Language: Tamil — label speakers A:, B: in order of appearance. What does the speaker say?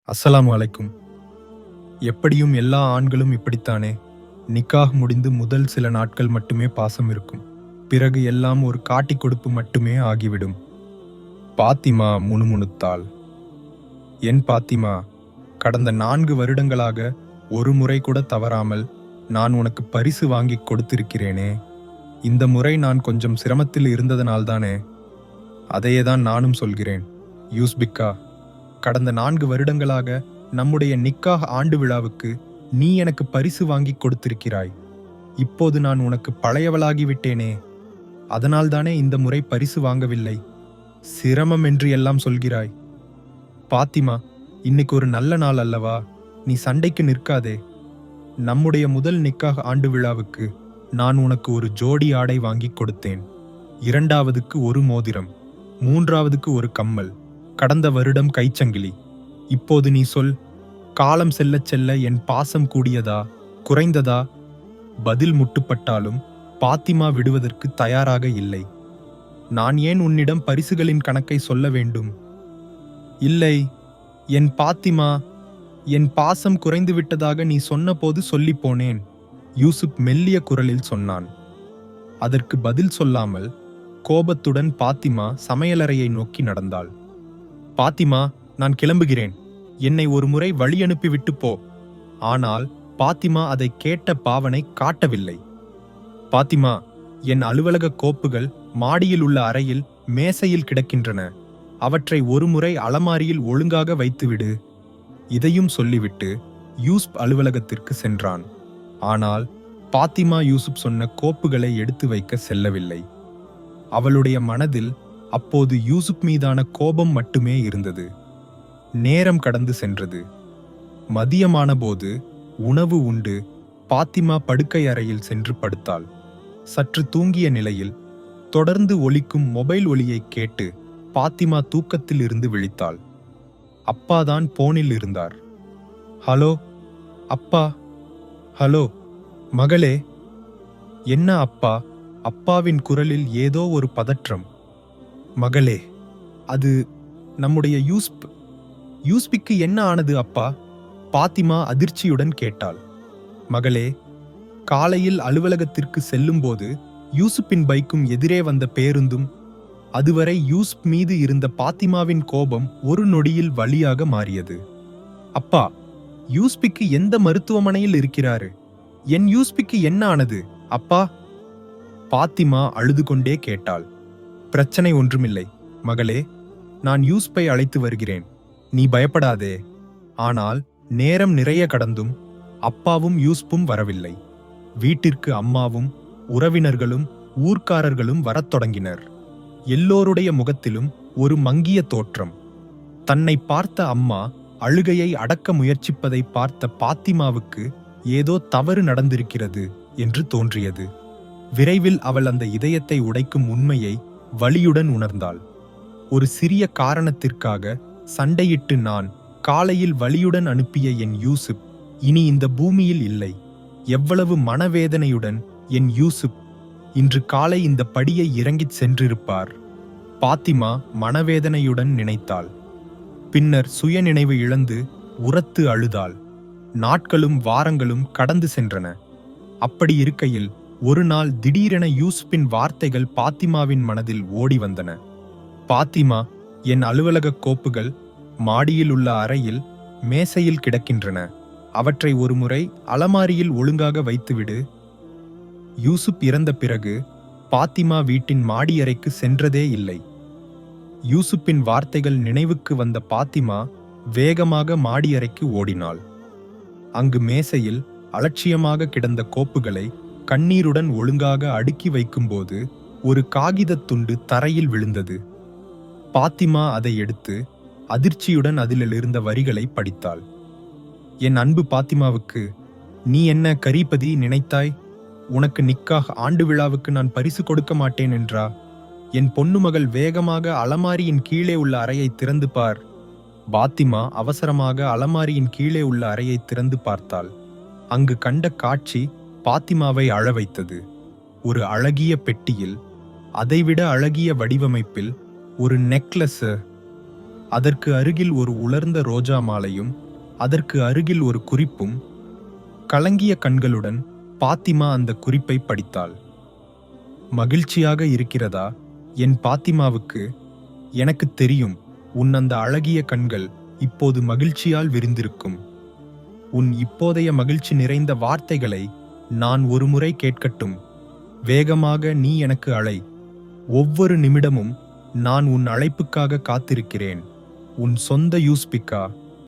A: அஸ்ஸலாமு அலைக்கும். எப்படியும் எல்லா ஆண்களும் இப்படித்தானே? நிக்காஹ் முடிந்து முதல் சில நாட்கள் மட்டுமே பாசம் இருக்கும். பிறகு எல்லாம் ஒரு காட்டிக் கொடுப்பு மட்டுமே ஆகிவிடும். பாத்திமா முணுமுணுத்தாள். என் பாத்திமா, கடந்த 4 வருடங்களாக ஒரு முறை கூட தவறாமல் நான் உனக்கு பரிசு வாங்கிக் கொடுத்திருக்கிறேனே. இந்த முறை நான் கொஞ்சம் சிரமத்தில் இருந்ததனால்தானே? அதையேதான் நானும் சொல்கிறேன். யூஸ்பிக்கா, கடந்த 4 வருடங்களாக நம்முடைய நிக்காஹ் ஆண்டு விழாவுக்கு நீ எனக்கு பரிசு வாங்கிக் கொடுத்திருக்கிறாய். இப்போது நான் உனக்கு பழையவளாகிவிட்டேனே. அதனால்தானே இந்த முறை பரிசு வாங்கவில்லை. சிரமம் என்று எல்லாம் சொல்கிறாய். பாத்திமா, இன்னைக்கு ஒரு நல்ல நாள் அல்லவா? நீ சண்டைக்கு நிற்காதே. நம்முடைய முதல் நிக்காஹ் ஆண்டு விழாவுக்கு நான் உனக்கு ஒரு ஜோடி ஆடை வாங்கிக் கொடுத்தேன். 2வதுக்கு ஒரு மோதிரம், 3வதுக்கு ஒரு கம்மல், கடந்த வருடம் கைச்சங்கிலி. இப்போது நீ சொல், காலம் செல்லச் செல்ல என் பாசம் கூடியதா குறைந்ததா? பதில் முட்டுப்பட்டாலும் பாத்திமா விடுவதற்கு தயாராக இல்லை. நான் ஏன் உன்னிடம் பரிசுகளின் கணக்கை சொல்ல வேண்டும்? இல்லை, என் பாத்திமா, என் பாசம் குறைந்து விட்டதாக நீ சொன்னபோது சொல்லிப் போனேன். யூசுப் மெல்லிய குரலில் சொன்னான். அதற்கு பதில் சொல்லாமல் கோபத்துடன் பாத்திமா சமையலறையை நோக்கி நடந்தாள். பாத்திமா, நான் கிளம்புகிறேன். என்னை ஒரு முறை வழி அனுப்பிவிட்டு போ. ஆனால் பாத்திமா அதை கேட்ட பாவனை காட்டவில்லை. பாத்திமா, என் அலுவலக கோப்புகள் மாடியில் உள்ள அறையில் மேசையில் கிடக்கின்றன. அவற்றை ஒரு முறை அலமாரியில் ஒழுங்காக வைத்துவிடு. இதையும் சொல்லிவிட்டு யூசுப் அலுவலகத்திற்கு சென்றான். ஆனால் பாத்திமா யூசுப் சொன்ன கோப்புகளை எடுத்து வைக்க செல்லவில்லை. அவளுடைய மனதில் அப்போது யூசுப் மீதான கோபம் மட்டுமே இருந்தது. நேரம் கடந்து சென்றது. மதியமான போது உணவு உண்டு பாத்திமா படுக்கை அறையில் சென்று படுத்தாள். சற்று தூங்கிய நிலையில் தொடர்ந்து ஒலிக்கும் மொபைல் ஒலியை கேட்டு பாத்திமா தூக்கத்தில் இருந்து விழித்தாள். அப்பாதான் போனில் இருந்தார். ஹலோ அப்பா. ஹலோ மகளே. என்ன அப்பா? அப்பாவின் குரலில் ஏதோ ஒரு பதற்றம். மகளே, அது நம்முடைய யூஸ்பிக்கு என்ன ஆனது அப்பா? பாத்திமா அதிர்ச்சியுடன் கேட்டாள். மகளே, காலையில் அலுவலகத்திற்கு செல்லும்போது யூசுப்பின் பைக்கும் எதிரே வந்த பேருந்தும், அதுவரை யூசுப் மீது இருந்த பாத்திமாவின் கோபம் ஒரு நொடியில் வலியாக மாறியது. அப்பா, யூஸ்பிக்கு எந்த மருத்துவமனையில் இருக்கிறாரு? என் யூஸ்பிக்கு என்ன ஆனது அப்பா? பாத்திமா அழுது கொண்டே கேட்டாள். பிரச்சனை ஒன்றுமில்லை மகளே, நான் யூசுப்பை அழைத்து வருகிறேன். நீ பயப்படாதே. ஆனால் நேரம் நிறைய கடந்தும் அப்பாவும் யூசுப்பும் வரவில்லை. வீட்டிற்கு அம்மாவும் உறவினர்களும் ஊர்க்காரர்களும் வரத் தொடங்கினர். எல்லோருடைய முகத்திலும் ஒரு மங்கிய தோற்றம். தன்னை பார்த்த அம்மா அழுகையை அடக்க முயற்சிப்பதை பார்த்த பாத்திமாவுக்கு ஏதோ தவறு நடந்திருக்கிறது என்று தோன்றியது. விரைவில் அவள் அந்த இதயத்தை உடைக்கும் உண்மையை வலியுடன் உணர்ந்தாள். ஒரு சிறிய காரணத்திற்காக சண்டையிட்டு நான் காலையில் வலியுடன் அனுப்பிய என் யூசுப் இனி இந்த பூமியில் இல்லை. எவ்வளவு மனவேதனையுடன் என் யூசுப் இன்று காலை இந்த படியை இறங்கிச் சென்றிருப்பார். பாத்திமா மனவேதனையுடன் நினைத்தாள். பின்னர் சுயநினைவு இழந்து உரத்து அழுதாள். நாட்களும் வாரங்களும் கடந்து சென்றன. அப்படி இருக்கையில் ஒரு நாள் திடீரென யூசுப்பின் வார்த்தைகள் பாத்திமாவின் மனதில் ஓடி வந்தன. பாத்திமா, என் அலுவலக கோப்புகள் மாடியில் உள்ள அறையில் மேசையில் கிடக்கின்றன. அவற்றை ஒரு முறை அலமாரியில் ஒழுங்காக வைத்துவிடு. யூசுப் இறந்த பிறகு பாத்திமா வீட்டின் மாடியறைக்கு சென்றதே இல்லை. யூசுப்பின் வார்த்தைகள் நினைவுக்கு வந்த பாத்திமா வேகமாக மாடியறைக்கு ஓடினாள். அங்கு மேசையில் அலட்சியமாக கிடந்த கோப்புகளை கண்ணீருடன் ஒழுங்காக அடுக்கி வைக்கும்போது ஒரு காகிதத் துண்டு தரையில் விழுந்தது. பாத்திமா அதை எடுத்து அதிர்ச்சியுடன் அதிலிருந்த வரிகளை படித்தாள். என் அன்பு பாத்திமாவுக்கு, நீ என்ன கரீபதி நினைத்தாய்? உனக்கு நிக்காஹ் ஆண்டு விழாவுக்கு நான் பரிசு கொடுக்க மாட்டேன் என்றா? என் பொன்னுமகள் வேகமாக அலமாரியின் கீழே உள்ள அறையை திறந்து பார். பாத்திமா அவசரமாக அலமாரியின் கீழே உள்ள அறையை திறந்து பார்த்தாள். அங்கு கண்ட காட்சி பாத்திமாவை அழ வைத்தது. ஒரு அழகிய பெட்டியில், அதைவிட அழகிய வடிவமைப்பில் ஒரு நெக்லஸ். அதற்கு அருகில் ஒரு உலர்ந்த ரோஜா மாலையும் அதற்கு அருகில் ஒரு குறிப்பும். கலங்கிய கண்களுடன் பாத்திமா அந்த குறிப்பை படித்தாள். மகிழ்ச்சியாக இருக்கிறதா என் பாத்திமாவுக்கு? எனக்கு தெரியும், உன் அந்த அழகிய கண்கள் இப்போது மகிழ்ச்சியால் விரிந்திருக்கும். உன் இப்போதைய மகிழ்ச்சி நிறைந்த வார்த்தைகளை நான் ஒருமுறை கேட்கட்டும். வேகமாக நீ எனக்கு அழை. ஒவ்வொரு நிமிடமும் நான் உன் அழைப்புக்காக காத்திருக்கிறேன். உன் சொந்த யூஸ்பிகா.